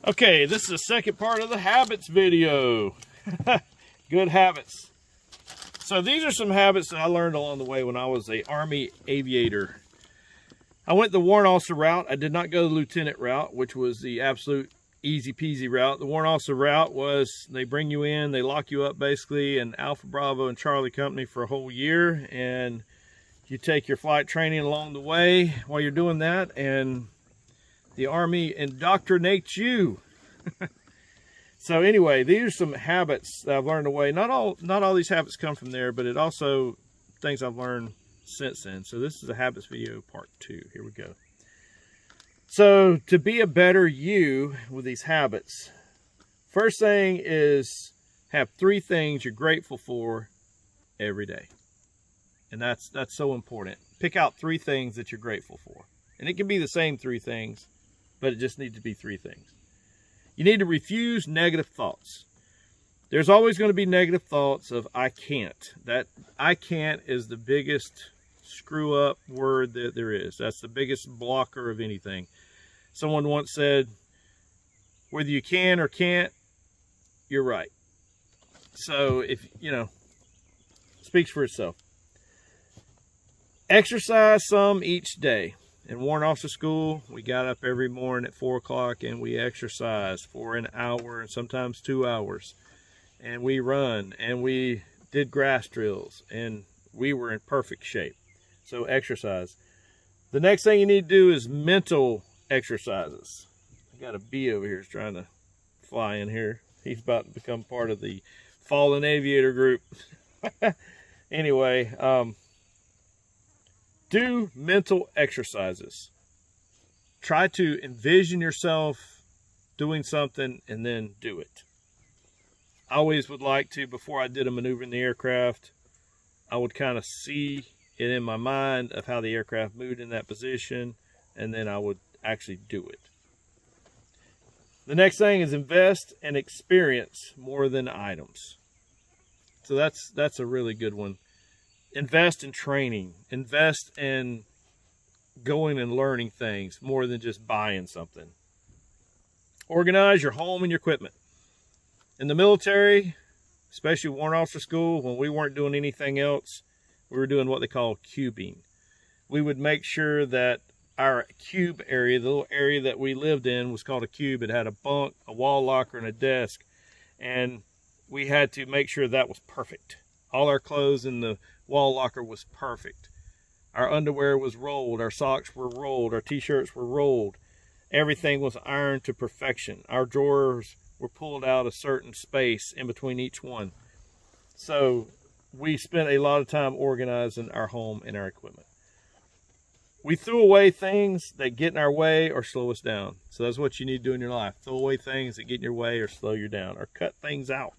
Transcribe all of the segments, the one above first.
Okay, this is the second part of the habits video. Good habits. So these are some habits that I learned along the way when I was an Army aviator. I went the warrant officer route. I did not go the lieutenant route, which was the absolute easy peasy route. The warrant officer route was they bring you in, they lock you up basically in Alpha Bravo and Charlie Company for a whole year, and you take your flight training along the way while you're doing that, and the Army indoctrinates you. So anyway, these are some habits that I've learned away. Not all these habits come from there, but it also things I've learned since then. So this is a habits video part 2. Here we go. So to be a better you with these habits, first thing is have 3 things you're grateful for every day. And that's so important. Pick out 3 things that you're grateful for. And it can be the same 3 things, but it just needs to be 3 things. You need to refuse negative thoughts. There's always going to be negative thoughts of I can't. That I can't is the biggest screw up word that there is. That's the biggest blocker of anything. Someone once said, whether you can or can't, you're right. So if, speaks for itself. Exercise some each day. In warrant officer school, we got up every morning at 4 o'clock and we exercised for an hour and sometimes 2 hours. And we run and we did grass drills and we were in perfect shape. So exercise. The next thing you need to do is mental exercises. I got a bee over here who's trying to fly in here. He's about to become part of the Fallen Aviator group. Anyway, do mental exercises. Try to envision yourself doing something and then do it. I always would like to, before I did a maneuver in the aircraft, I would kind of see it in my mind of how the aircraft moved in that position, and then I would actually do it. The next thing is invest and experience more than items. So that's a really good one. Invest in training. Invest in going and learning things more than just buying something. Organize your home and your equipment. In the military, especially warrant officer school, when we weren't doing anything else, we were doing what they call cubing. We would make sure that our cube area, the little area that we lived in, was called a cube. It had a bunk, a wall locker, and a desk. And we had to make sure that was perfect. All our clothes in the wall locker was perfect. Our underwear was rolled. Our socks were rolled. Our t-shirts were rolled. Everything was ironed to perfection. Our drawers were pulled out a certain space in between each one. So we spent a lot of time organizing our home and our equipment. We threw away things that get in our way or slow us down. So that's what you need to do in your life. Throw away things that get in your way or slow you down, or cut things out.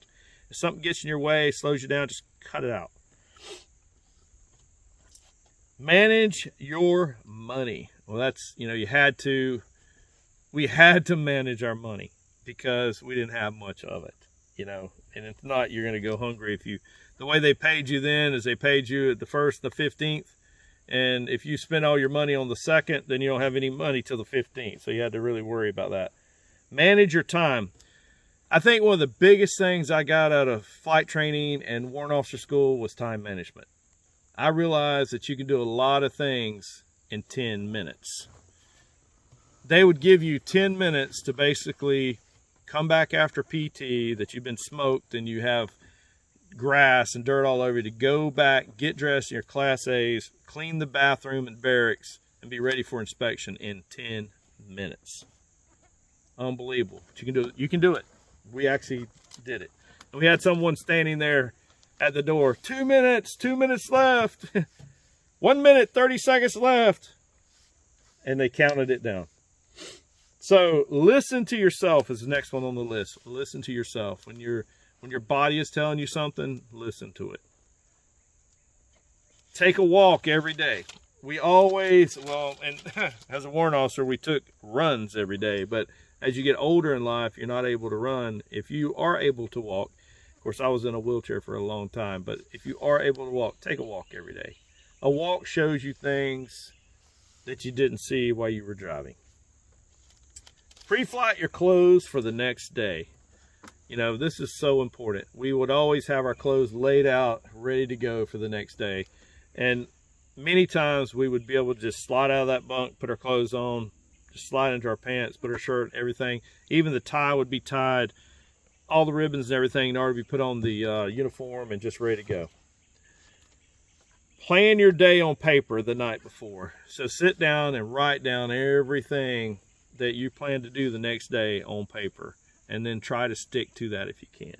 If something gets in your way, slows you down, just cut it out. Manage your money. Well, that's, we had to manage our money because we didn't have much of it, and if not, you're going to go hungry. The way they paid you then is they paid you at the 1st, the 15th. And if you spend all your money on the 2nd, then you don't have any money till the 15th. So you had to really worry about that. Manage your time. I think one of the biggest things I got out of flight training and warrant officer school was time management. I realized that you can do a lot of things in 10 minutes. They would give you 10 minutes to basically come back after PT that you've been smoked and you have grass and dirt all over you, to go back, get dressed in your Class A's, clean the bathroom and barracks, and be ready for inspection in 10 minutes. Unbelievable. But you can do it. You can do it. We actually did it. And we had someone standing there at the door. 2 minutes left. 1 minute, 30 seconds left. And they counted it down. So listen to yourself is the next one on the list. Listen to yourself. When your body is telling you something, listen to it. Take a walk every day. We always, and as a warrant officer, we took runs every day. But as you get older in life, you're not able to run. If you are able to walk, of course, I was in a wheelchair for a long time, but if you are able to walk, take a walk every day. A walk shows you things that you didn't see while you were driving. Pre-flight your clothes for the next day. You know, this is so important. We would always have our clothes laid out, ready to go for the next day. And many times we would be able to just slide out of that bunk, put our clothes on, just slide into our pants, put our shirt, everything. Even the tie would be tied, all the ribbons and everything in order to be put on the uniform and just ready to go. Plan your day on paper the night before. So sit down and write down everything that you plan to do the next day on paper, and then try to stick to that if you can.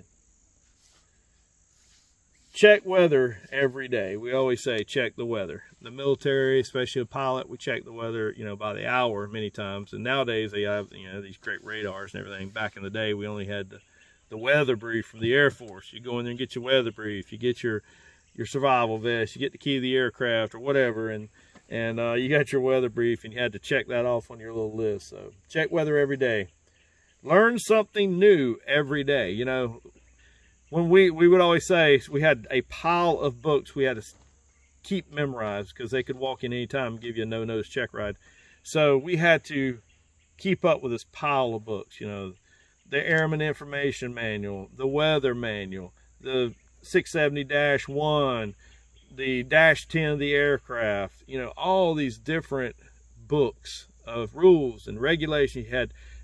Check weather every day. We always say check the weather. The military, especially a pilot, we check the weather, you know, by the hour many times. And nowadays they have, you know, these great radars and everything. Back in the day, we only had the weather brief from the Air Force. You go in there and get your weather brief. You get your survival vest. You get the key to the aircraft or whatever, and you got your weather brief, and you had to check that off on your little list. So check weather every day. Learn something new every day. You know, when we would always say we had a pile of books we had to keep memorized because they could walk in any time and give you a no-nose check ride. So we had to keep up with this pile of books. You know, the Airman Information Manual, the Weather Manual, the 670-1, the -10 of the aircraft, you know, all these different books of rules and regulations.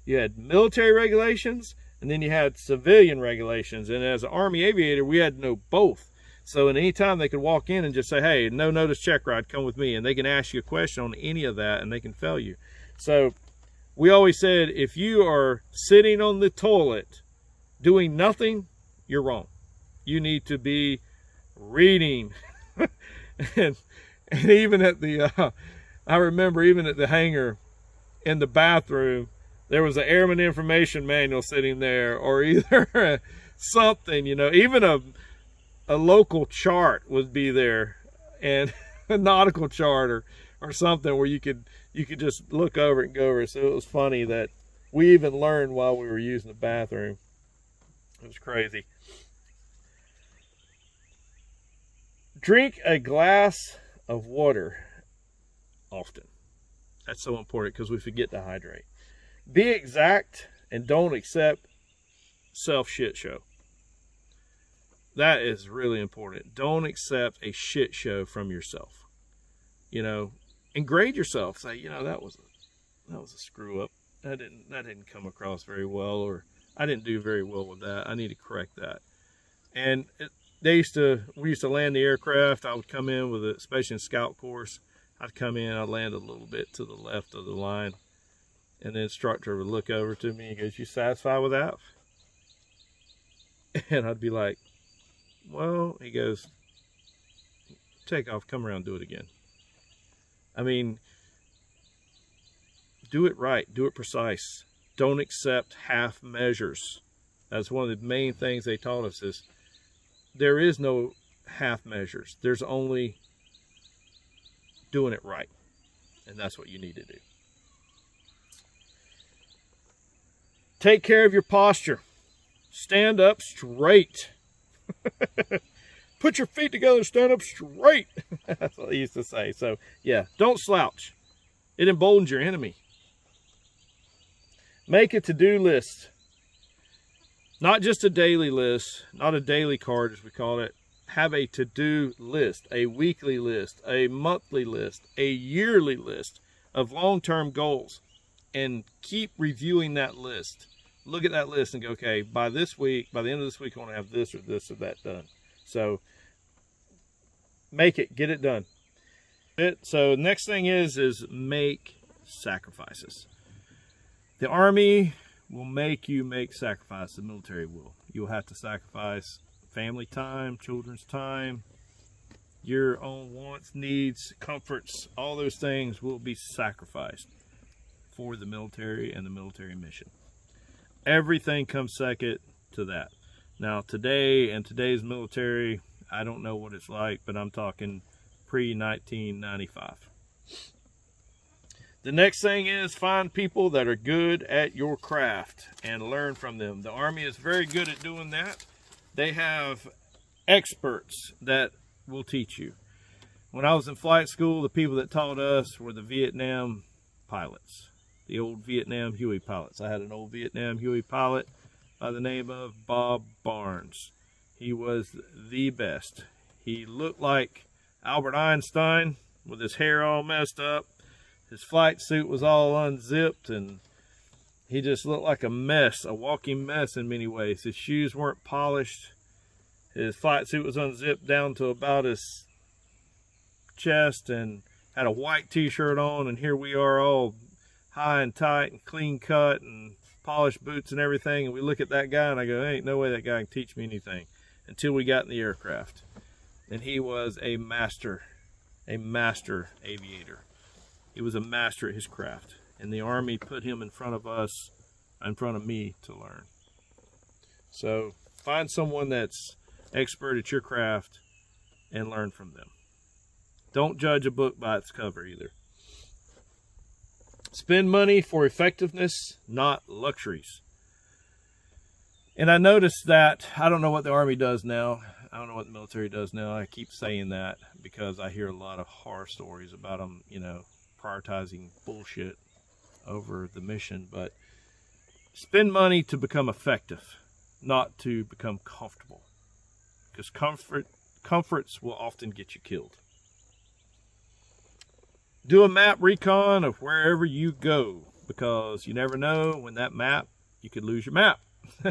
You had military regulations, and then you had civilian regulations. And as an Army aviator, we had to know both. So at any time they could walk in and just say, hey, no notice check ride, come with me. And they can ask you a question on any of that, and they can fail you. So we always said, if you are sitting on the toilet doing nothing, you're wrong. You need to be reading. and even at the, I remember even at the hangar in the bathroom, there was an Airman Information Manual sitting there, or either something, you know, even a local chart would be there, and a nautical chart or something where you could just look over it and go over it. So it was funny that we even learned while we were using the bathroom. It was crazy. Drink a glass of water often. That's so important because we forget to hydrate. Be exact and don't accept self-shit show. That is really important. Don't accept a shit show from yourself. You know, and grade yourself. Say, you know, that was a screw up. That didn't come across very well, or I didn't do very well with that. I need to correct that. And we used to land the aircraft. I would come in with especially in scout course, I'd come in, I'd land a little bit to the left of the line, and the instructor would look over to me and goes, you satisfied with that? And I'd be like, well, he goes, take off, come around, do it again. I mean, do it right, do it precise. Don't accept half measures. That's one of the main things they taught us, is there is no half measures. There's only doing it right. And that's what you need to do. Take care of your posture. Stand up straight. Put your feet together, stand up straight. That's what they used to say. So, yeah, don't slouch. It emboldens your enemy. Make a to-do list. Not just a daily list, not a daily card as we call it. Have a to-do list, a weekly list, a monthly list, a yearly list of long-term goals. And keep reviewing that list. Look at that list and go, okay, by this week, by the end of this week, I want to have this or that done. So make it, get it done. So next thing is make sacrifices. The Army will make you make sacrifices. The military will. You'll have to sacrifice family time, children's time, your own wants, needs, comforts. All those things will be sacrificed for the military and the military mission. Everything comes second to that. Now today, and today's military, I don't know what it's like, but I'm talking pre-1995. The next thing is find people that are good at your craft and learn from them. The Army is very good at doing that. They have experts that will teach you. When I was in flight school, the people that taught us were the Vietnam pilots. the old Vietnam Huey pilots. I had an old Vietnam Huey pilot by the name of Bob Barnes. He was the best. He looked like Albert Einstein with his hair all messed up. His flight suit was all unzipped, and he just looked like a mess, a walking mess in many ways. His shoes weren't polished. His flight suit was unzipped down to about his chest and had a white t-shirt on, and here we are all high and tight and clean cut and polished boots and everything, and we look at that guy and I go, ain't no way that guy can teach me anything, until we got in the aircraft. And he was a master aviator. He was a master at his craft, and the Army put him in front of us, in front of me, to learn. So find someone that's expert at your craft and learn from them. Don't judge a book by its cover either. Spend money for effectiveness, not luxuries. And I noticed that, I don't know what the Army does now. I don't know what the military does now. I keep saying that because I hear a lot of horror stories about them, prioritizing bullshit over the mission. But spend money to become effective, not to become comfortable. Because comforts will often get you killed. Do a map recon of wherever you go, because you never know when that map, you could lose your map.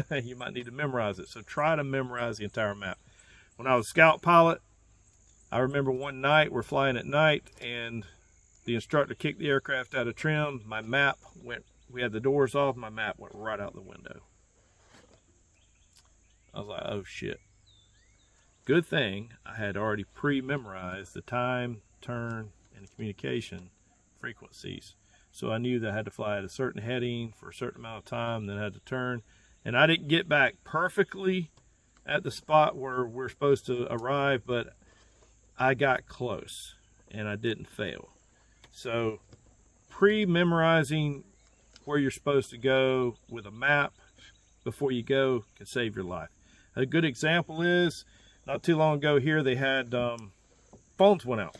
You might need to memorize it. So try to memorize the entire map. When I was a scout pilot, I remember one night, we're flying at night, and the instructor kicked the aircraft out of trim. My map went, we had the doors off, my map went right out the window. I was like, oh shit. Good thing I had already pre-memorized the time, turn, and communication frequencies. So I knew that I had to fly at a certain heading for a certain amount of time, then I had to turn. And I didn't get back perfectly at the spot where we're supposed to arrive, but I got close and I didn't fail. So pre-memorizing where you're supposed to go with a map before you go can save your life. A good example is, not too long ago here, they had phones went out.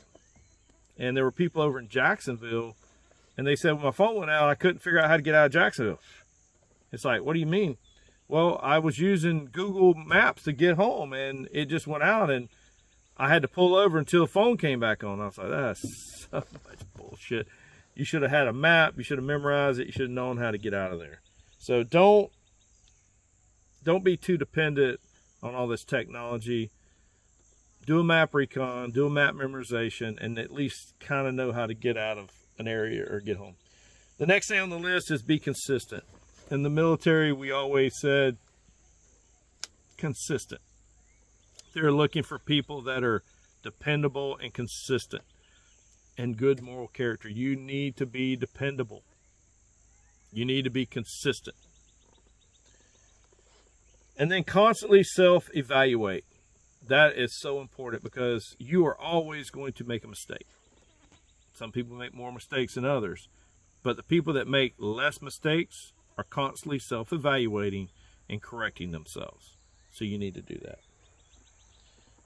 And there were people over in Jacksonville, and they said, when my phone went out, I couldn't figure out how to get out of Jacksonville. It's like, what do you mean? Well, I was using Google Maps to get home, and it just went out, and I had to pull over until the phone came back on. I was like, that's so much bullshit. You should have had a map. You should have memorized it. You should have known how to get out of there. So don't be too dependent on all this technology. Do a map recon, do a map memorization, and at least kind of know how to get out of an area or get home. The next thing on the list is be consistent. In the military, we always said consistent. They're looking for people that are dependable and consistent and good moral character. You need to be dependable. You need to be consistent. And then constantly self-evaluate. That is so important because you are always going to make a mistake. Some people make more mistakes than others, but the people that make less mistakes are constantly self-evaluating and correcting themselves. So you need to do that.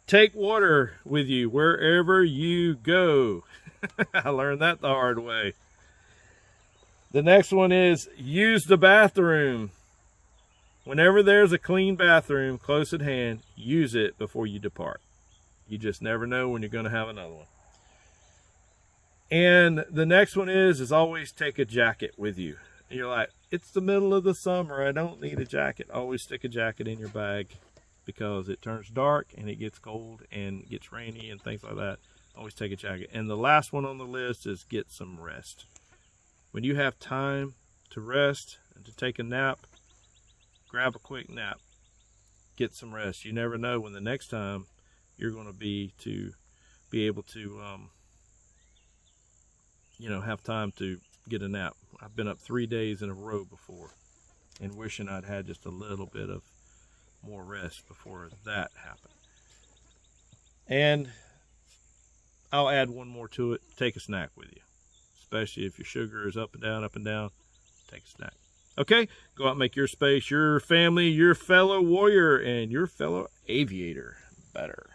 Take water with you wherever you go. I learned that the hard way. The next one is use the bathroom. Whenever there's a clean bathroom close at hand, use it before you depart. You just never know when you're going to have another one. And the next one is always take a jacket with you. And you're like, it's the middle of the summer, I don't need a jacket. Always stick a jacket in your bag because it turns dark and it gets cold and it gets rainy and things like that. Always take a jacket. And the last one on the list is get some rest. When you have time to rest and to take a nap, grab a quick nap. Get some rest. You never know when the next time you're going to be able to have time to get a nap. I've been up 3 days in a row before and wishing I'd had just a little bit of more rest before that happened. And I'll add one more to it. Take a snack with you, especially if your sugar is up and down. Take a snack. Okay, go out and make your space, your family, your fellow warrior, and your fellow aviator better.